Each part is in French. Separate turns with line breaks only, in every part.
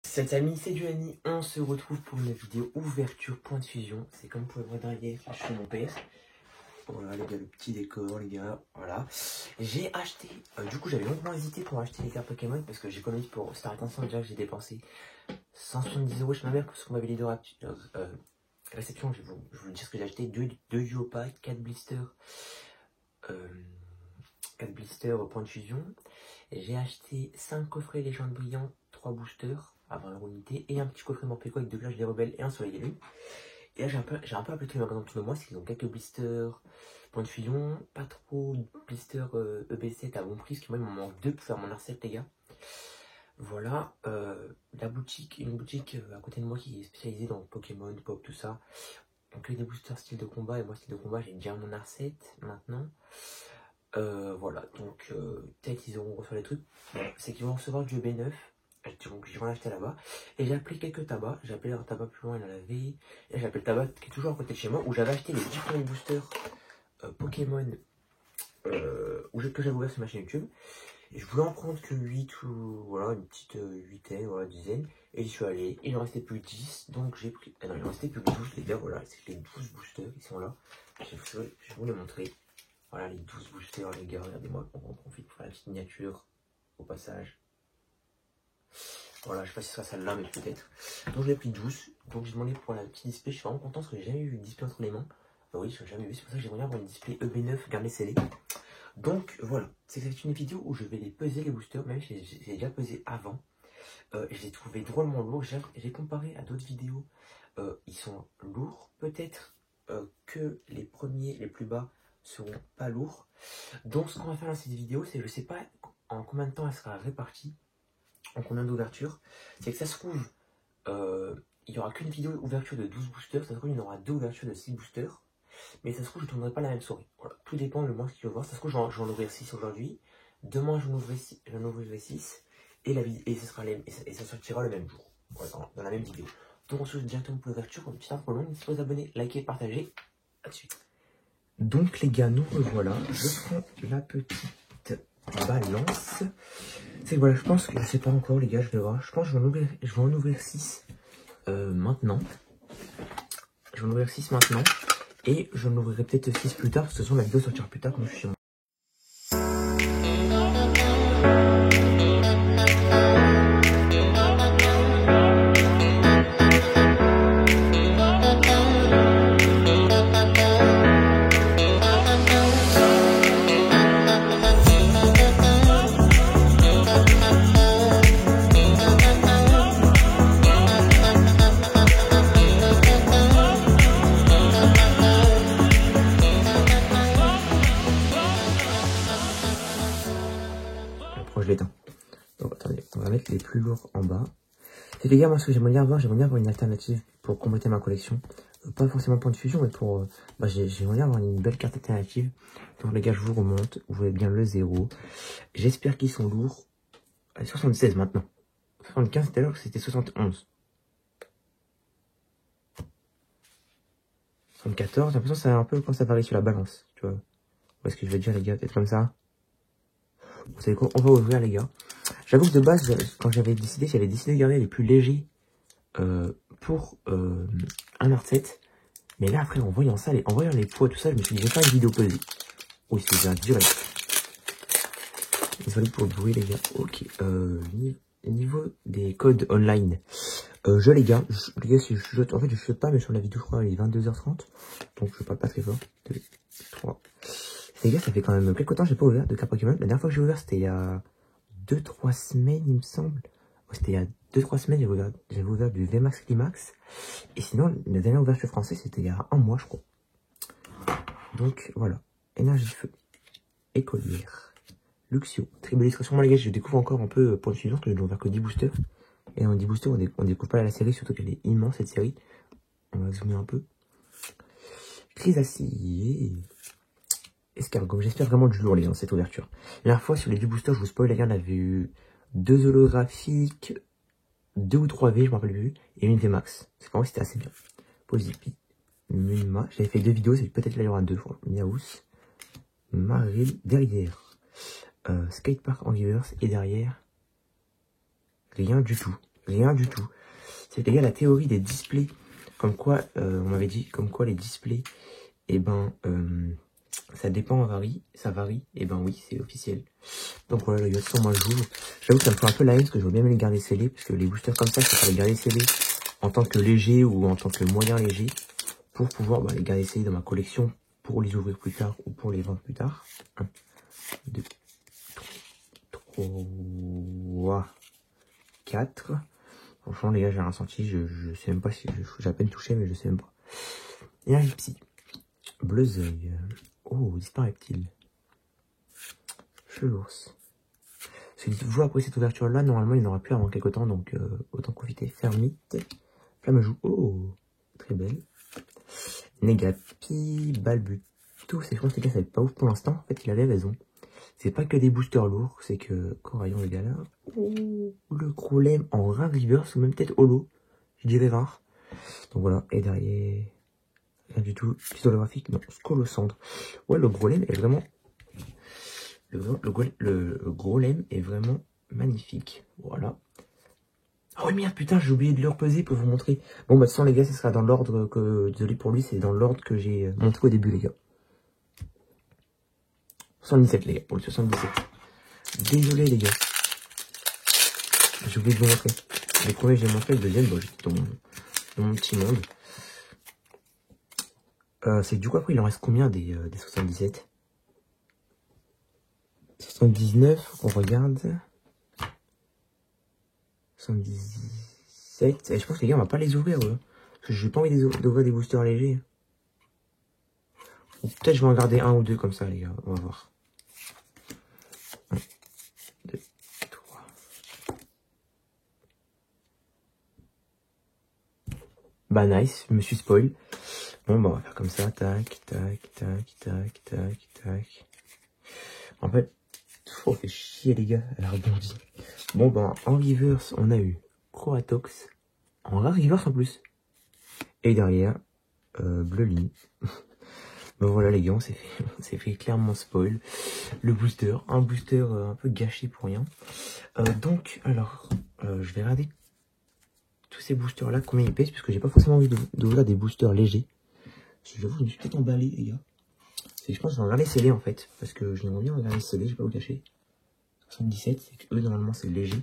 Salut amis, c'est Giovanni, on se retrouve pour une vidéo ouverture point de fusion. C'est comme vous pouvez voir derrière, je suis mon père. Voilà les gars, le petit décor les gars, voilà. J'ai acheté, du coup j'avais longtemps hésité pour acheter les cartes Pokémon parce que j'économise pour Star Attention. Déjà que j'ai dépensé 170 € chez ma mère parce qu'on m'avait les deux réception. Je vais vous dire ce que j'ai acheté, 2 duo packs, 4 blisters, 4 blisters point de fusion. J'ai acheté 5 coffrets légendes brillantes, 3 boosters à 20 € unité et un petit coffret Morpeko avec 2 cloches des rebelles et un soleil élu. Et là j'ai un peu appelé tous les magasins autour de moi, c'est qu'ils ont quelques blisters point de fusion, pas trop de blisters EB7 à bon prix, parce que moi il m'en manque 2 pour faire mon R7 les gars. Voilà, une boutique à côté de moi qui est spécialisée dans Pokémon, Pop, tout ça. Donc des boosters style de combat, et moi style de combat j'ai déjà mon R7 maintenant. Voilà, donc peut-être ils auront reçu les trucs, c'est qu'ils vont recevoir du EB9, donc je vais en acheter là-bas. Et j'ai appelé quelques tabacs, j'ai appelé un tabac plus loin, il en avait, et j'ai appelé le tabac qui est toujours à côté de chez moi, où j'avais acheté les 10 premiers boosters Pokémon, que j'avais ouvert sur ma chaîne YouTube. Et je voulais en prendre que 8 ou voilà, une petite huitaine, voilà, dizaine, et j'y suis allé, il en restait plus que 10, donc j'ai pris, non il en restait plus que 12 les gars, voilà, c'est les 12 boosters, ils sont là, je vais vous les montrer. Voilà les 12 boosters les gars, regardez-moi, on en profite pour faire la petite miniature au passage. Voilà, je sais pas si ce sera celle-là, mais peut-être. Donc j'ai pris 12, donc j'ai demandé pour la petite display, je suis vraiment content parce que j'ai jamais eu une display entre les mains. Oui, je n'ai jamais vu, c'est pour ça que j'aimerais avoir une display EB9 gardée scellée. Donc voilà, c'est une vidéo où je vais les peser les boosters, même si j'ai déjà pesé avant. Je les ai trouvés drôlement lourds, j'ai comparé à d'autres vidéos, ils sont lourds, peut-être que les premiers, les plus bas, seront pas lourds. Donc ce qu'on va faire dans cette vidéo, c'est je sais pas en combien de temps elle sera répartie, en combien d'ouvertures. C'est que ça se trouve, il n'y aura qu'une vidéo ouverture de 12 boosters, ça se trouve il y en aura 2 ouvertures de 6 boosters. Mais ça se trouve je ne tournerai pas la même soirée. Voilà. Tout dépend le mois que tu veux voir. Ça se trouve j'en ouvrirai 6 aujourd'hui. Demain j'en ouvrirai 6. Et ça sortira le même jour. Voilà, dans la même vidéo. Donc on se retrouve directement pour l'ouverture. Une petite intro longue. N'hésitez pas à vous abonner, liker, partager. A de suite. Donc les gars, nous revoilà. Je prends la petite balance. C'est que voilà, je pense que je sais pas encore les gars, je vais voir. Je pense que je vais en ouvrir 6 maintenant. Je vais en ouvrir 6 maintenant. Et je en ouvrirai peut-être 6 plus tard, parce que de toute façon la vidéo sortira plus tard quand je suis chez moi. Je l'éteins. Donc attendez, on va mettre les plus lourds en bas. Et les gars, moi ce que j'aimerais bien avoir une alternative pour compléter ma collection. Pas forcément point de fusion, mais pour... j'aimerais bien avoir une belle carte alternative. Donc les gars, je vous remonte. Vous voyez bien le 0. J'espère qu'ils sont lourds. Allez, 76 maintenant. 75 tout à l'heure, c'était 71. 74, j'ai l'impression que c'est un peu quand ça varie sur la balance. Tu vois. Où est-ce que je vais dire les gars, peut-être comme ça. Vous savez quoi, on va ouvrir les gars. J'avoue que de base, quand j'avais décidé de garder les plus légers pour un R7. Mais là après en voyant ça, en voyant les poids tout ça, je me suis dit je vais faire une vidéo pesée. Oui c'est bien direct. Désolé pour le bruit les gars. Ok. Niveau des codes online. Les gars, si je chuchote, en fait je chuchote pas, mais sur la vidéo je crois il est 22h30. Donc je parle pas très fort. 2, 3. Les gars, ça fait quand même quelques temps que j'ai pas ouvert de carte Pokémon. La dernière fois que j'ai ouvert, c'était il y a 2-3 semaines, il me semble. Ouais, c'était il y a 2-3 semaines, j'avais ouvert du VMAX Climax. Et sinon, la dernière ouverture française, c'était il y a un mois, je crois. Donc, voilà. Énergie Feu. Écolière. Luxio. Triple illustration. Moi, les gars, je découvre encore un peu pour le suivant, parce que je n'ai ouvert que 10 boosters. Et en 10 boosters, on découvre pas la série, surtout qu'elle est immense, cette série. On va zoomer un peu. Chrysacier. Escargot, j'espère vraiment du lourd les gars, cette ouverture. La dernière fois sur les 10 boosters, je vous spoil les gars, on avait eu 2 holographiques, 2 ou 3 V, je m'en rappelle plus, et une VMAX. C'est quand même c'était assez bien. Posipi, Muma, j'avais fait 2 vidéos, peut-être là il y aura 2 fois. Miaous, Maril, derrière. Skatepark Angiverse, et derrière, rien du tout. Rien du tout. C'est les gars, la théorie des displays. Comme quoi, on m'avait dit, comme quoi les displays, et ben, ça dépend, ça varie. Et ben oui, c'est officiel. Donc voilà, les gars, sur moi je joue. J'avoue que ça me fait un peu la haine parce que je veux bien les garder scellés. Parce que les boosters comme ça, je préfère les garder scellés en tant que léger ou en tant que moyen léger. Pour pouvoir les garder scellés dans ma collection pour les ouvrir plus tard ou pour les vendre plus tard. 1, 2, 3, 4. Franchement, les gars, j'ai rien senti. Je sais même pas si j'ai à peine touché, mais je sais même pas. Et un gypsy. Bleu-zeuil. Oh, disparaît-il. Chelours. Si vous jouez après cette ouverture-là, normalement, il n'aura plus avant quelques temps, donc autant profiter. Fermite. Flamme-joue. Oh, très belle. Négapi. Balbutus. Je pense que les gars, ça va être pas ouf pour l'instant. En fait, il avait raison. C'est pas que des boosters lourds, c'est que Coraillon, les gars, là. Oh, le Grolem en rare reverse, ou même peut-être holo. Je dirais rare. Donc voilà, et derrière, rien du tout. Pièce holographique, non, Scolocendre. Ouais, le Grolem est vraiment... Le Grolem est vraiment magnifique. Voilà. Oh merde, putain, j'ai oublié de le repeser pour vous montrer. Bon, bah, sans les gars, ce sera dans l'ordre que... Désolé pour lui, c'est dans l'ordre que j'ai montré au début, les gars. 77, les gars, pour le 77. Désolé, les gars. J'ai oublié de vous montrer. Le premier, j'ai montré, le deuxième, bon, j'étais dans mon petit monde. C'est que du coup, après, il en reste combien des 77? 79, on regarde. 77. Et je pense que les gars, on va pas les ouvrir, ouais. Parce que j'ai pas envie d'ouvrir des boosters légers. Ou peut-être je vais en garder un ou deux comme ça, les gars. On va voir. 1, 2, 3. Bah nice, je me suis spoil. Bon, bah on va faire comme ça. Tac, tac, tac, tac, tac, tac. En fait, oh, fait chier, les gars. Elle a rebondi. Bon, bah en reverse, on a eu Croatox. En rare reverse en plus. Et derrière, bleu ligne. Ben voilà les gars, on s'est fait clairement spoil. Le booster, un booster un peu gâché pour rien. Donc, alors, je vais regarder tous ces boosters là, combien ils pèsent, parce que j'ai pas forcément envie d'ouvrir des boosters légers. J'avoue, je me suis peut-être emballé les gars. Je pense que je vais regarder scellé en fait, parce que je n'aimerais bien regarder scellé, je vais pas vous cacher. 77, c'est que eux normalement c'est léger.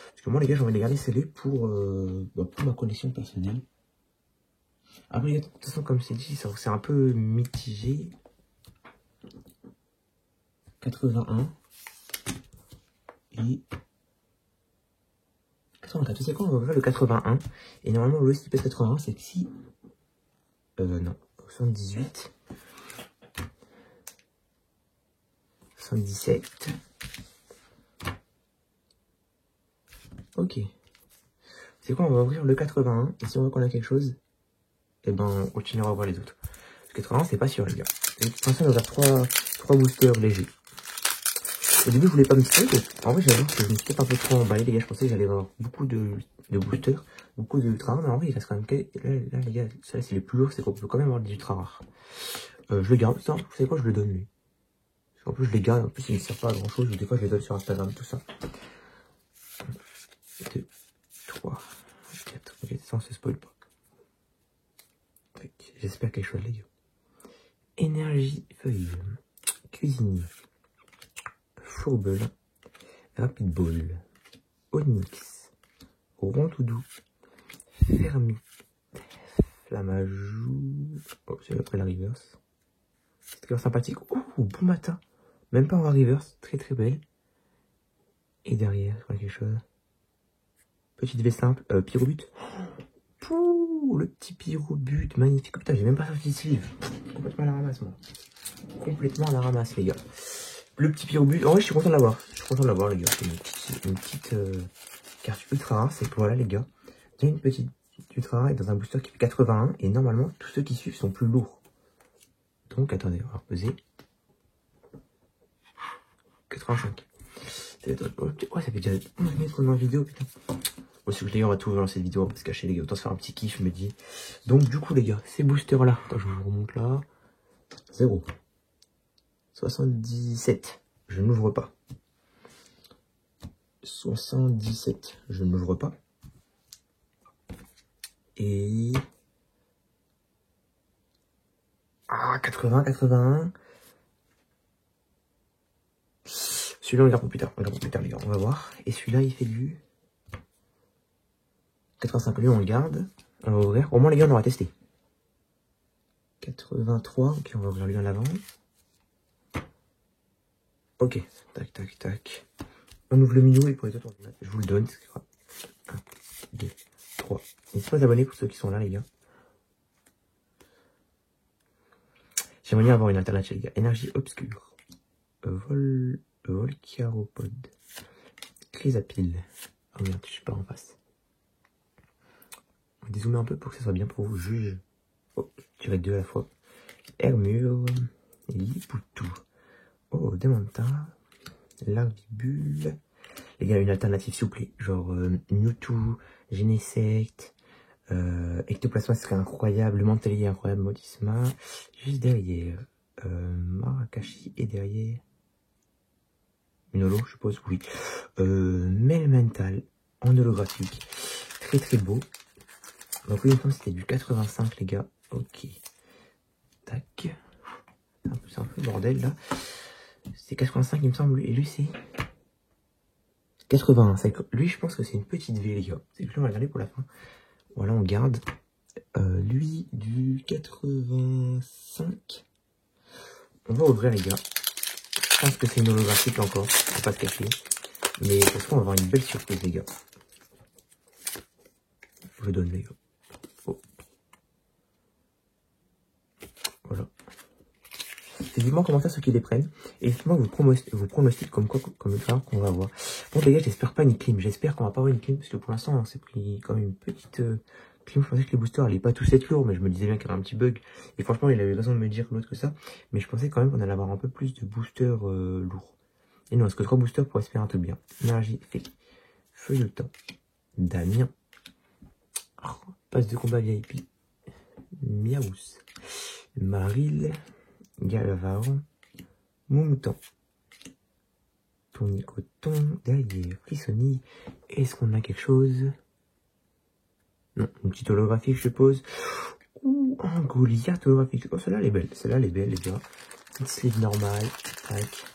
Parce que moi les gars, j'ai envie de les garder scellés pour ma collection personnelle. Après, de toute façon, comme c'est dit, c'est un peu mitigé. 81 et 84. Tu sais quoi, on va ouvrir le 81. Et normalement, le type 81, c'est que si... non. 78. 77. Ok. C'est quoi, on va ouvrir le 81. Et si on voit qu'on a quelque chose, eh ben, on continuera à ouvrir les autres. Le 81, c'est pas sûr, les gars. De toute façon, on va ouvrir 3 boosters légers. Au début, je voulais pas me spoil. En vrai, j'avoue que je me suis peut-être un peu trop emballé, les gars. Je pensais que j'allais avoir beaucoup de boosters, beaucoup de ultra rares. Mais en vrai, il reste quand même... Là les gars, ça, c'est les plus lourds. C'est qu'on peut quand même avoir des ultra rares. Je le garde. Ça, vous savez quoi, je le donne, lui. En plus, je les garde. En plus, il ne sert pas à grand chose. Des fois, je les donne sur Instagram, tout ça. 1, 2, 3, 4. Ok, ça, on se spoil pas. J'espère quelque chose, les gars. Énergie feuille. Cuisinier. Fourbel. Rapid Ball. Onyx. Rondoudou. Fermi. Flamajou. Oh, c'est après la reverse. C'est très sympathique. Oh, bon matin. Même pas en reverse. Très très belle. Et derrière, je vois quelque chose. Petite V simple. Pyrobut. Pouh, le petit Pyrobut. Magnifique. Putain, j'ai même pas sorti de sleeve. Complètement à la ramasse, moi. Complètement à la ramasse, les gars. Le petit Pyrobut. En vrai, je suis content de l'avoir. Je suis content de l'avoir, les gars. C'est une petite carte ultra rare. C'est que voilà, les gars. Il y a une petite ultra rare dans un booster qui fait 81. Et normalement, tous ceux qui suivent sont plus lourds. Donc, attendez, on va reposer. 85. Ouais, ça fait déjà 11 minutes qu'on est en vidéo, putain. Bon, si les gars, on va tout ouvrir dans cette vidéo, on va se cacher, les gars. Autant se faire un petit kiff, je me dis. Donc, du coup, les gars, ces boosters-là. Attends, je vous remonte là. 0. 77. Je n'ouvre pas. 77. Je n'ouvre pas. Et... Ah, 80, 81. Celui-là, on regarde pour plus tard. On regarde pour plus tard, les gars. On va voir. Et celui-là, il fait du 85. Lui, on le garde. On va ouvrir. Au moins, les gars, on aura testé. 83. Ok, on va ouvrir lui en avant. Ok. Tac, tac, tac. On ouvre le menu et pour les autres, je vous le donne. 1, 2, 3. N'hésitez pas à vous abonner pour ceux qui sont là, les gars. J'aimerais bien avoir une alternative, les gars. Énergie obscure. Volcaropode. Chrysapile. Oh merde, je suis pas en face. On va dézoomer un peu pour que ça soit bien pour vous. Juge. Oh, je dirais 2 à la fois. Hermure. Lipoutou. Oh, Demanta. Larvibule. Les gars, une alternative s'il vous plaît. Genre Mewtwo, Genesect, Ectoplasma serait incroyable. Le Mantellier incroyable. Modisma. Juste derrière. Marakashi et derrière. Une holo, je suppose, oui. Melmental en holographique. Très très beau. Donc oui, c'était du 85, les gars. Ok. Tac. C'est un peu le bordel là. C'est 85, il me semble. Et lui, c'est 81. Lui, je pense que c'est une petite V, les gars. C'est que on va regarder pour la fin. Voilà, on garde. Lui, du 85. On va ouvrir, les gars. Je pense que c'est une holographique encore. On va pas se cacher. Mais de toute façon, on va avoir une belle surprise, les gars. Je donne, les gars. Oh. Voilà. Dites-moi en commentaire ceux qui les prennent. Et dites-moi vos pronostics comme quoi, comme le faire qu'on va avoir. Bon, les gars, j'espère pas une clim. J'espère qu'on va pas avoir une clim. Parce que pour l'instant, on s'est pris quand même une petite clim. Je pensais que les boosters allaient pas tous être lourds. Mais je me disais bien qu'il y avait un petit bug. Et franchement, il avait raison de me dire l'autre que ça. Mais je pensais quand même qu'on allait avoir un peu plus de boosters lourds. Et non, parce que 3 boosters pour espérer un truc bien. Énergie, feuille de temps. Damien. Oh, passe de combat VIP. Miaous. Maril. Galavaron. Mouton. Tonicoton. Derrière. Frissoni. Est-ce qu'on a quelque chose? Non, une petite holographique, je suppose. Ouh, un Goliath holographique. Oh, celle-là, elle est belle. Celle-là, elle est belle, les gars. Une sleeve normale. Tac.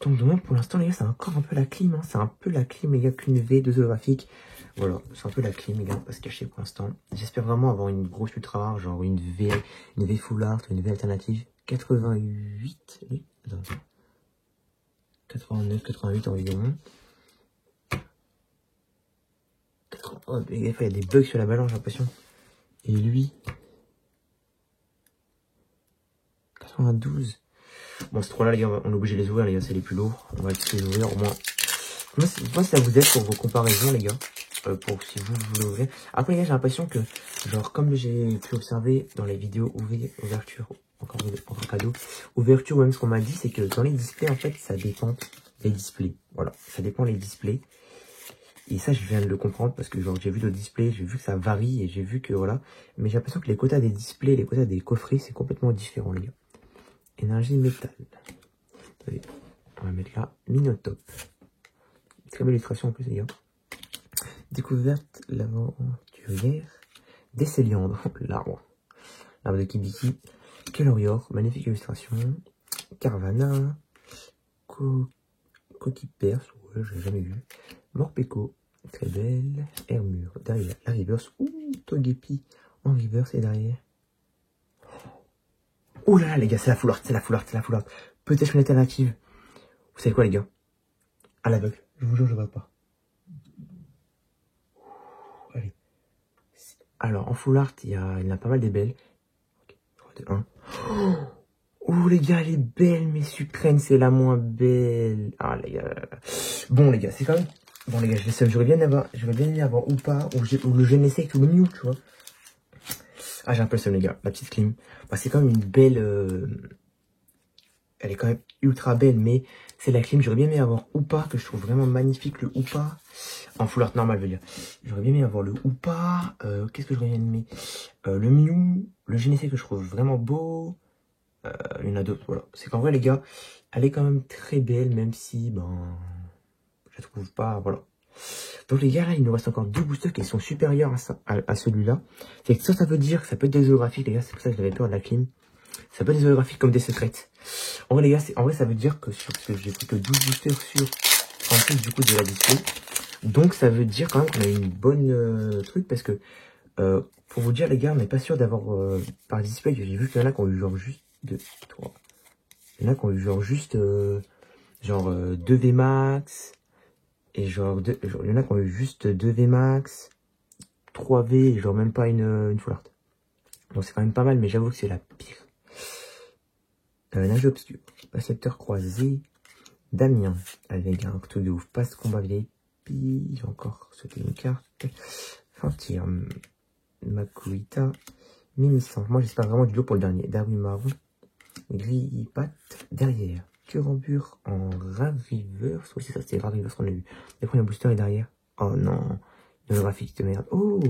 Donc, pour l'instant, les gars, c'est encore un peu la clim. Hein. C'est un peu la clim, les gars, qu'une V, 2 holographiques. Voilà, c'est un peu la clim, les gars, pas se cacher pour l'instant. J'espère vraiment avoir une grosse ultra rare, genre une V full art, une V alternative. 88, oui, attends. 89, 88 environ. 80, oh, les gars, il y a des bugs sur la balance, j'ai l'impression. Et lui, 92. Bon, ces trois-là, les gars, on est obligé de les ouvrir, les gars, c'est les plus lourds. On va les ouvrir au moins. Moi, ça vous aide pour vos comparaisons, les gars. Pour si vous voulez ouvrir. Après, les gars, j'ai l'impression que, genre, comme j'ai pu observer dans les vidéos ouverture, encore cadeau, ouverture, ou même ce qu'on m'a dit, c'est que dans les displays, en fait, ça dépend des displays. Voilà, ça dépend des displays. Et ça, je viens de le comprendre parce que, genre, j'ai vu le display, j'ai vu que ça varie et j'ai vu que, voilà. Mais j'ai l'impression que les quotas des displays, les quotas des coffrets, c'est complètement différent, les gars. Énergie métal. Attendez, on va mettre là, Minotape. Très belle illustration en plus, les gars. Découverte l'aventurière. Décéliandre, l'arbre. L'arbre de Kibiki. Kelorior, magnifique illustration. Carvana. Coquille perse, ouais, j'ai jamais vu. Morpeko, très belle. Hermure, derrière la reverse. Ouh, Togepi en reverse et derrière. Oh là là, les gars, c'est la full art, c'est la full art, c'est la full art. Peut-être une alternative. Vous savez quoi, les gars? À l'aveugle, je vous jure, je vois pas. Allez. Alors, en full art, il y en a pas mal des belles. Ok, oh, les gars, elle est belle, mais Sucrène, c'est la moins belle. Ah, les gars. Bon, les gars, c'est quand même... Bon, les gars, j'aurais bien aimé avoir ou pas, ou le Genesect ou le Mew, tu vois. Ah, j'ai un peu le seum, les gars. La petite clim. Bah, c'est quand même une belle... Elle est quand même ultra belle, mais c'est la clim. J'aurais bien aimé avoir Oupa, que je trouve vraiment magnifique, le Oupa. En full art normal, je veux dire. J'aurais bien aimé avoir le Oupa. Qu'est-ce que j'aurais bien aimé? Le Mew, le Genesect que je trouve vraiment beau. Il y en a d'autres, voilà. C'est qu'en vrai, les gars, elle est quand même très belle, même si, ben, je la trouve pas, voilà. Donc les gars, là, il nous reste encore 2 boosters qui sont supérieurs à ça, à celui-là. C'est que ça veut dire que ça peut être des holographiques, les gars, c'est pour ça que j'avais peur de la clim. Ça peut être des holographiques comme des secrets. En vrai, les gars, en vrai, ça veut dire que sur ce que j'ai pris que 12 boosters sur, en plus du coup de la display. Donc ça veut dire quand même qu'on a une bonne truc, parce que, pour vous dire, les gars, on n'est pas sûr d'avoir, par display, j'ai vu qu'il y en a qui ont eu genre juste 2, 3. Il y en a qui ont eu genre juste, genre 2 VMAX. Et genre, il y en a qui ont eu juste 2 VMAX, 3 V, et genre même pas une full art. Donc c'est quand même pas mal, mais j'avoue que c'est la pire. Nage obscur, percepteur croisé, Damien, avec un truc de ouf, passe combat VIP, j'ai encore sauté une carte, Fantir, Makuita, Mimissant, moi j'espère vraiment du lot pour le dernier, Darwin Marron, Gris Pat, derrière, Curambure en Ravivers, oui c'est ça, c'était Ravivers qu'on a eu. Les premiers boosters et derrière, oh non, le graphique de merde, oh,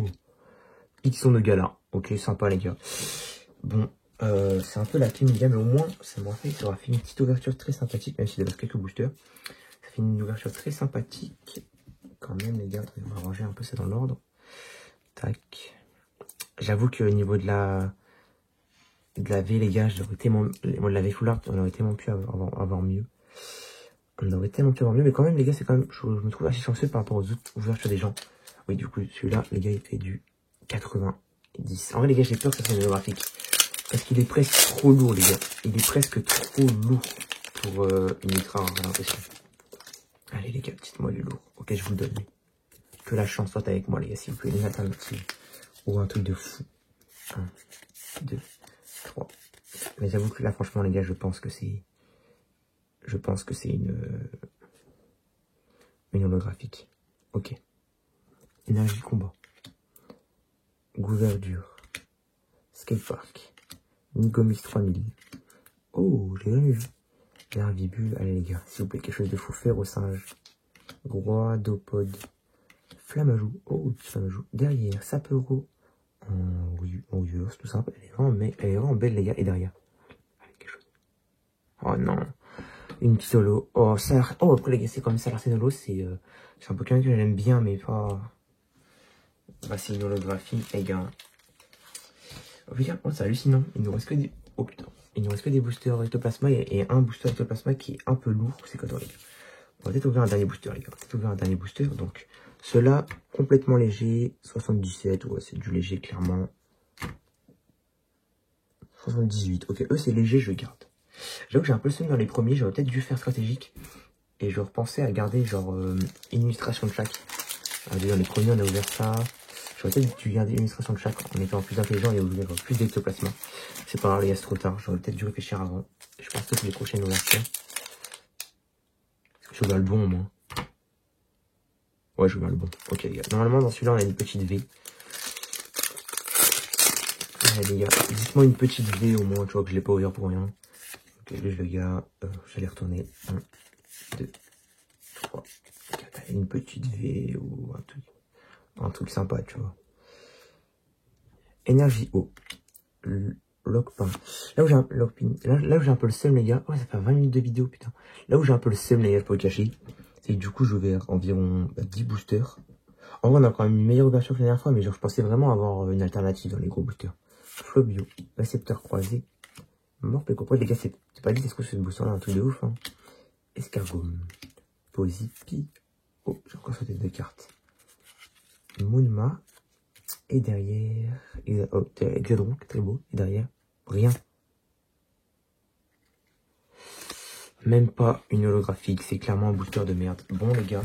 ils sont de gala, ok, sympa les gars. Bon, c'est un peu la clim les gars, mais au moins, ça m'aura fait une petite ouverture très sympathique, même s'il y a quelques boosters. Ça fait une ouverture très sympathique, quand même les gars, on va ranger un peu ça dans l'ordre. Tac. J'avoue qu'au niveau de la V les gars, j'aurais tellement, de la V full art, on aurait tellement pu avoir mieux. On aurait tellement pu avoir mieux, mais quand même les gars, c'est quand même, je me trouve assez chanceux par rapport aux autres ouvertures des gens. Oui, du coup, celui-là, les gars, il fait du 90. En vrai les gars, j'ai peur que ça soit une graphique. Parce qu'il est presque trop lourd, les gars. Il est presque trop lourd pour une ultra rare, j'ai l'impression. Allez, les gars, dites-moi du lourd. Ok, je vous le donne. Que la chance soit avec moi, les gars, s'il vous plaît. Une alternative. Ou un truc de fou. 1, 2, 3. Mais j'avoue que là, franchement, les gars, je pense que c'est... une holographique. Ok. Énergie combat. Gouverdure. Skatepark. Nigomix 3000. Oh, j'ai jamais vu. Nervibule, allez les gars, s'il vous plaît, quelque chose de fou. Fer au singe. Groidopode. Flammajou. Oh, Flammajou. Derrière, Sapero. En UOS, tout simple. Elle est vraiment belle, les gars. Et derrière. Allez, quelque chose. Oh non. Une petite holo. Oh, ça. Oh, après, les gars, c'est comme ça. L'arsène holo, c'est un Pokémon que j'aime bien, mais pas. Bah, c'est une holographie, les gars. Oh, putain, oh, c'est hallucinant. Il nous reste que des. Oh putain. Il nous reste que des boosters ectoplasma et un booster ectoplasma qui est un peu lourd. C'est quoi, les gars? On va peut-être ouvrir un dernier booster, les gars. On va peut-être ouvrir un dernier booster. Donc, ceux-là, complètement léger. 77, ouais, c'est du léger, clairement. 78. Ok, eux, c'est léger, je garde. J'avoue que j'ai un peu le seum dans les premiers. J'aurais peut-être dû faire stratégique. Et je repensais à garder, genre, une illustration de chaque. Allez, dans les premiers, on a ouvert ça. J'aurais peut-être dû garder une illustration de chaque en étant plus intelligent et ouvrir plus d'ectoplasma. C'est pas grave, les gars, c'est trop tard. J'aurais peut-être dû réfléchir avant. Je pense que c'est les prochaines ouvertures. Je ouvre le bon au moins. Ouais, je ouvre le bon. Ok, les gars. Normalement, dans celui-là, on a une petite V. Allez, les gars. Dites-moi une petite V au moins. Tu vois que je l'ai pas ouvert pour rien. Ok, les gars. J'allais retourner. 1, 2, 3, 4. Allez, une petite V ou un truc. Un truc sympa, tu vois. Énergie haut. Lockpin. Là où j'ai un lockpin. Là où j'ai un peu le seum, les gars. Ouais, ça fait 20 minutes de vidéo, putain. Là où j'ai un peu le seum, les gars, pour le cacher. C'est que du coup, j'ai ouvert environ 10 boosters. En vrai, on a quand même une meilleure ouverture que la dernière fois, mais genre, je pensais vraiment avoir une alternative dans les gros boosters. Flobio. Récepteur croisé. Morpeko. Les gars, c'est pas dit, est-ce que ce booster là un truc de ouf, hein. Escargot. Posipi. Oh, j'ai encore sauté 2 cartes. Moonma. Et derrière, Exodron, très beau. Et derrière, rien. Même pas une holographique, c'est clairement un booster de merde. Bon les gars,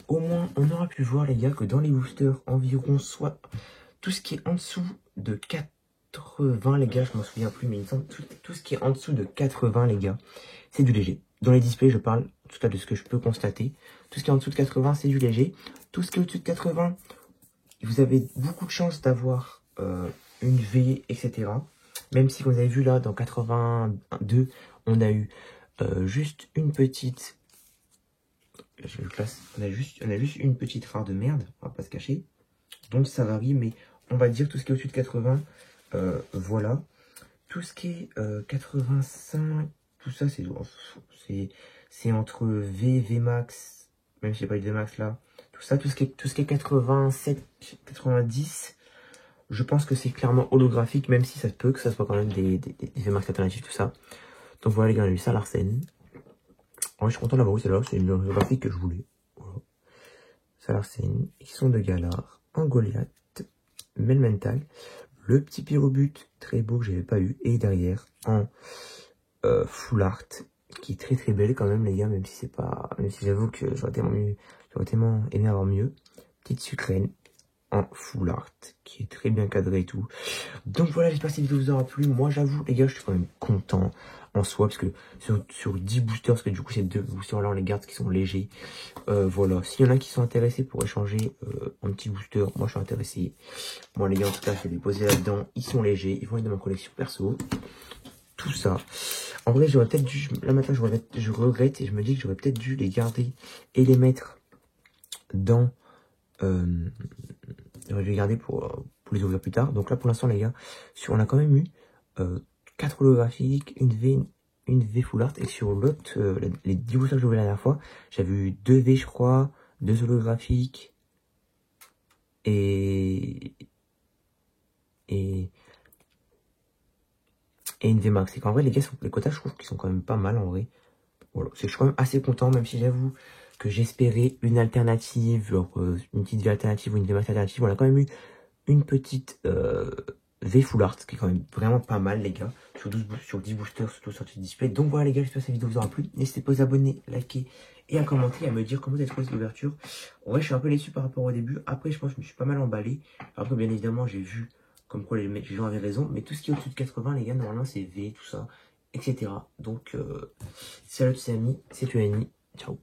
au moins on aura pu voir les gars que dans les boosters, environ soit tout ce qui est en dessous de 80 les gars, je m'en souviens plus, mais il me semble tout ce qui est en dessous de 80 les gars, c'est du léger. Dans les displays, je parle en tout cas de ce que je peux constater. Tout ce qui est en dessous de 80, c'est du léger. Tout ce qui est au-dessus de 80, vous avez beaucoup de chances d'avoir une V, etc. Même si, comme vous avez vu là, dans 82, on a eu juste une petite... Je le classe. On a juste une petite rare de merde, on va pas se cacher. Donc ça varie, mais on va dire tout ce qui est au-dessus de 80, voilà. Tout ce qui est 85, tout ça, c'est entre V, Vmax, même si j'ai pas eu de Vmax là. tout ça, tout ce qui est 87, 90, je pense que c'est clairement holographique, même si ça se peut que ça soit quand même des VMAX alternatifs, tout ça. Donc voilà les gars, on a eu ça Larsen. Je suis content d'avoir eu celle-là, c'est une holographique que je voulais. Voilà. Ça Larsen, Sont de Galar, un Goliath, Melmental, le petit Pyrobut, très beau que j'avais pas eu, et derrière, en full art, qui est très très belle quand même les gars, même si c'est pas, même si j'avoue que j'aurais tellement aimé avoir mieux. Petite sucrène en full art, qui est très bien cadré et tout. Donc voilà, j'espère que cette vidéo vous aura plu. Moi j'avoue les gars, je suis quand même content en soi, parce que sur 10 boosters, parce que du coup ces 2 boosters là on les garde qui sont légers. Voilà, s'il y en a qui sont intéressés pour échanger un petit booster, moi je suis intéressé. Moi les gars en tout cas je vais les poser là-dedans, ils sont légers, ils vont être dans ma collection perso. Tout ça. En vrai, j'aurais peut-être dû, là maintenant je regrette et je me dis que j'aurais peut-être dû les garder et les mettre dans, j'aurais dû les garder pour les ouvrir plus tard. Donc là pour l'instant les gars, on a quand même eu 4 holographiques, une V full art, et sur l'autre, les 10 boosters que j'ai ouvert la dernière fois, j'avais eu 2 V je crois, 2 holographiques et une VMAX. C'est qu'en vrai les gars, les quotas je trouve qu'ils sont quand même pas mal en vrai. Voilà, je suis quand même assez content, même si j'avoue que j'espérais une alternative, genre une petite V alternative ou une VMAX alternative. On a quand même eu une petite V full art, qui est quand même vraiment pas mal les gars, sur 10 boosters, surtout sur ce display. Donc voilà les gars, j'espère que cette vidéo vous aura plu. N'hésitez pas à vous abonner, liker et à commenter, et à me dire comment vous avez trouvé cette ouverture. En vrai, je suis un peu déçu par rapport au début. Après, je pense que je me suis pas mal emballé. Après, bien évidemment, j'ai vu comme quoi les gens avaient raison. Mais tout ce qui est au-dessus de 80, les gars, normalement, c'est V, tout ça, etc. Donc, salut, c'est Ami, c'est Tuani. Ciao.